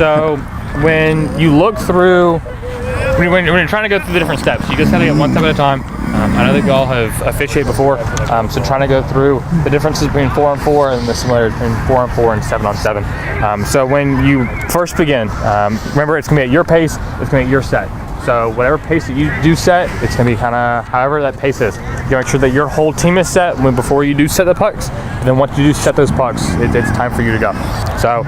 So when you look through, when you're trying to go through the different steps, you just gotta get one step at a time. I know that y'all have officiated before, so trying to go through the differences between 4-on-4 and the similarity between 4-on-4 and 7-on-7. So when you first begin, remember it's gonna be at your pace, it's gonna be at your set. So whatever pace that you do set, it's gonna be kind of however that pace is. You make sure that your whole team is set before you do set the pucks, and then once you do set those pucks, it's time for you to go. So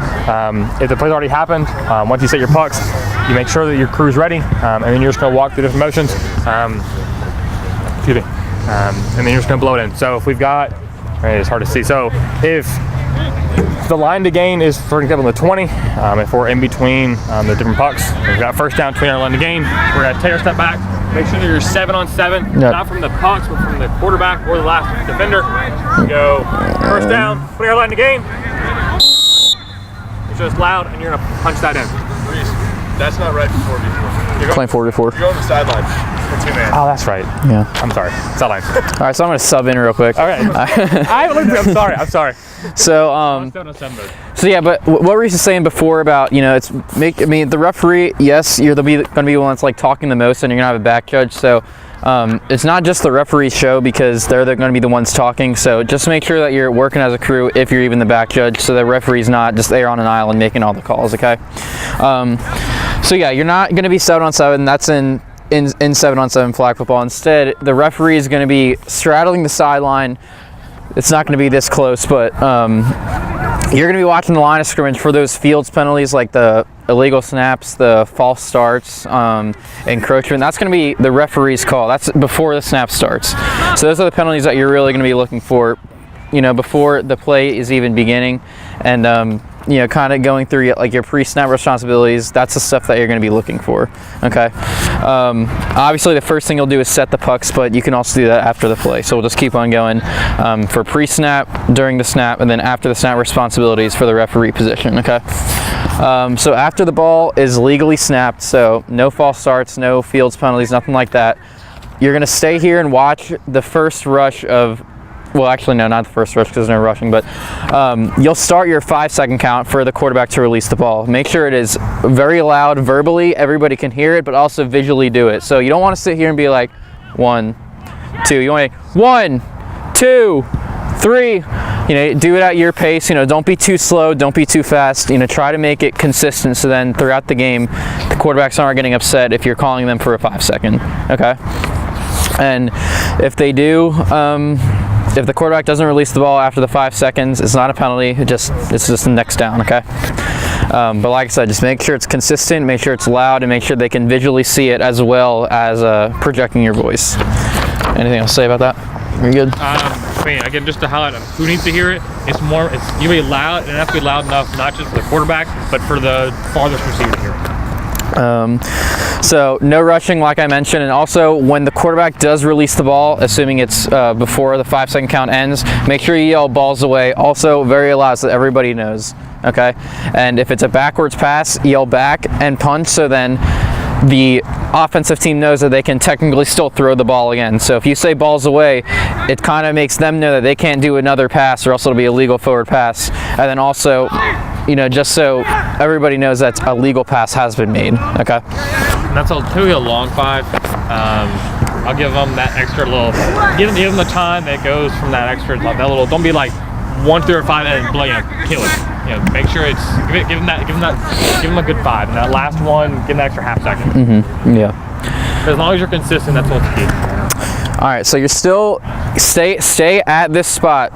if the play's already happened, once you set your pucks, you make sure that your crew's ready, and then you're just gonna walk through different motions. Excuse me. And then you're just gonna blow it in. So if we've got, it's hard to see. So if the line to gain is, for example, the 20, if we're in between the different pucks, we've got first down, 20 yard line to gain, we're gonna take our step back, make sure that you're 7-on-7, not from the pucks, but from the quarterback or the last defender. You go first down, 20 yard line to gain. It's just loud, and you're gonna punch that in. That's not right before before. You're playing 4-4. You're going to the sideline. Oh, that's right. Yeah. I'm sorry. Sideline. All right, so I'm going to sub in real quick. All right. I'm sorry. So, so yeah, but what were you saying before about, the referee, yes, you're going to be the one that's like talking the most, and you're going to have a back judge. So it's not just the referee's show, because they're going to be the ones talking. So just make sure that you're working as a crew if you're even the back judge, so the referee's not just there on an island making all the calls, okay? So yeah, you're not going to be 7-on-7. That's in 7-on-7 flag football. Instead, the referee is going to be straddling the sideline. It's not going to be this close, but you're going to be watching the line of scrimmage for those fields penalties, like the illegal snaps, the false starts, encroachment. That's going to be the referee's call. That's before the snap starts. So those are the penalties that you're really going to be looking for, before the play is even beginning, and kind of going through like your pre-snap responsibilities. That's the stuff that you're going to be looking for, okay? Obviously the first thing you'll do is set the pucks, but you can also do that after the play. So we'll just keep on going for pre-snap, during the snap, and then after the snap responsibilities for the referee position, okay? So after the ball is legally snapped, so no false starts, no fields penalties, nothing like that, you're going to stay here and watch the first rush of, well, actually, no, not the first rush because there's no rushing, but you'll start your 5-second count for the quarterback to release the ball. Make sure it is very loud verbally, everybody can hear it, but also visually do it. So you don't want to sit here and be like, 1, 2. You want to 1, 2, 3. Do it at your pace. Don't be too slow, don't be too fast. Try to make it consistent, so then throughout the game, the quarterbacks aren't getting upset if you're calling them for a 5-second, okay? And if they do, if the quarterback doesn't release the ball after the 5 seconds, it's not a penalty. It's just the next down, okay? But like I said, just make sure it's consistent, make sure it's loud, and make sure they can visually see it as well as projecting your voice. Anything else to say about that? Are you good? Again, just to highlight who needs to hear it, it's you be loud, and it has to be loud enough, not just for the quarterback, but for the farthest receiver to hear it. So no rushing, like I mentioned, and also when the quarterback does release the ball, assuming it's before the 5-second count ends, make sure you yell balls away, also very loud so that everybody knows, okay? And if it's a backwards pass, yell back and punch, so then the offensive team knows that they can technically still throw the ball again. So if you say balls away, it kind of makes them know that they can't do another pass, or else it'll be a legal forward pass. And then also, just so everybody knows that a legal pass has been made, okay? And that's typically a long 5. I'll give them that extra little, give them the time that goes from that extra, that little, don't be like 1 through 5 and kill it. Make sure it's, give them a good 5, and that last one, give them an extra half second. Mm-hmm. Yeah. As long as you're consistent, that's what's key. All right, so you're still stay at this spot,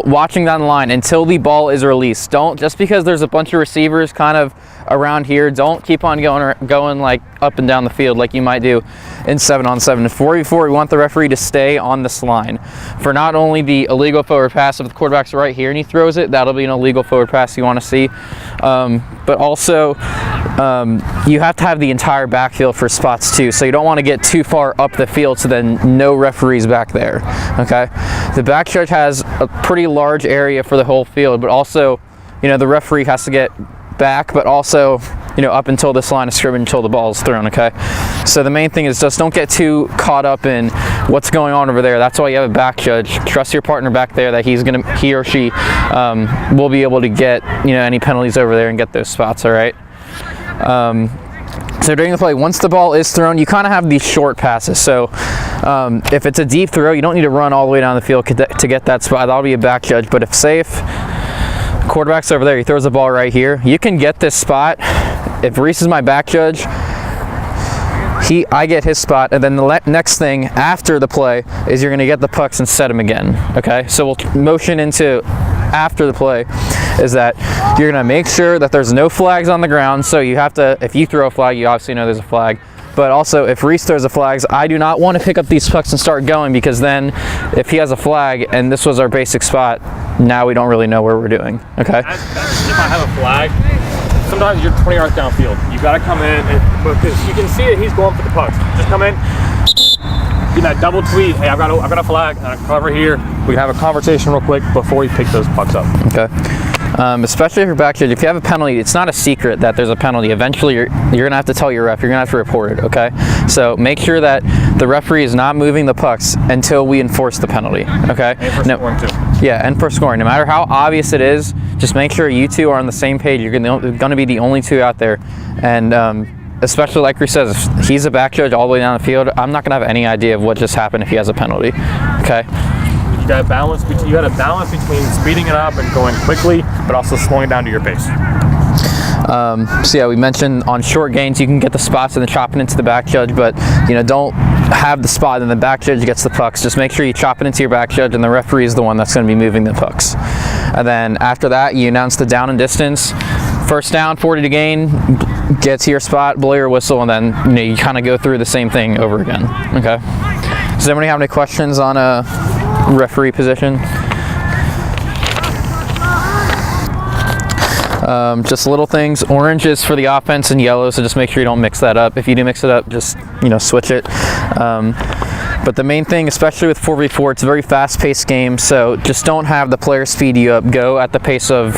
watching down the line until the ball is released. Don't, just because there's a bunch of receivers kind of around here, don't keep on going like up and down the field like you might do in 7-on-7. 4v4, we want the referee to stay on this line for not only the illegal forward pass, if the quarterback's right here and he throws it, that'll be an illegal forward pass you want to see, but also you have to have the entire backfield for spots too, so you don't want to get too far up the field so then no referees back there, okay? The back judge has a pretty large area for the whole field, but also the referee has to get back, but also up until this line of scrimmage until the ball is thrown, okay? So the main thing is just don't get too caught up in what's going on over there. That's why you have a back judge. Trust your partner back there that he or she will be able to get any penalties over there and get those spots, all right? So during the play, once the ball is thrown, you kind of have these short passes. So if it's a deep throw, you don't need to run all the way down the field to get that spot. That'll be a back judge. But if quarterback's over there, he throws the ball right here, you can get this spot. If Reese is my back judge, I get his spot, and then the next thing after the play is you're going to get the pucks and set them again. Okay, so we'll motion into after the play is that you're going to make sure that there's no flags on the ground. So you have to, if you throw a flag, you obviously know there's a flag. But also, if Reese throws the flags, I do not want to pick up these pucks and start going, because then if he has a flag and this was our basic spot, now we don't really know where we're doing. Okay. If I have a flag, sometimes you're 20 yards downfield. You got to come in, because you can see that he's going for the pucks. Just come in, get that double tweet. Hey, I've got a flag, and I cover here. We can have a conversation real quick before you pick those pucks up. Okay. Especially if you're back judge, if you have a penalty, it's not a secret that there's a penalty. Eventually, you're gonna have to tell your ref. You're gonna have to report it. Okay. So make sure that the referee is not moving the pucks until we enforce the penalty. Okay. And for scoring too. Yeah, and for scoring. No matter how obvious it is, just make sure you two are on the same page. You're gonna be the only two out there, and especially like Reese says, if he's a back judge all the way down the field, I'm not gonna have any idea of what just happened if he has a penalty. Okay. You got to balance between speeding it up and going quickly, but also slowing it down to your pace. So yeah, we mentioned on short gains you can get the spots and then chop it into the back judge, but don't have the spot and the back judge gets the pucks. Just make sure you chop it into your back judge, and the referee is the one that's going to be moving the pucks. And then after that, you announce the down and distance. First down, 40 to gain, get to your spot, blow your whistle, and then you kind of go through the same thing over again. Okay. Does anybody have any questions on a referee position? Just little things. Orange is for the offense and yellow, so just make sure you don't mix that up. If you do mix it up, just switch it. But the main thing, especially with 4v4, it's a very fast-paced game, so just don't have the player speed you up. Go at the pace of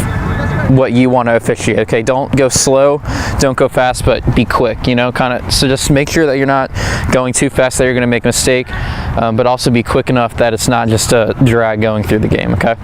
what you want to officiate. Okay, don't go slow, don't go fast, but be quick. So just make sure that you're not going too fast that you're going to make a mistake, but also be quick enough that it's not just a drag going through the game. Okay.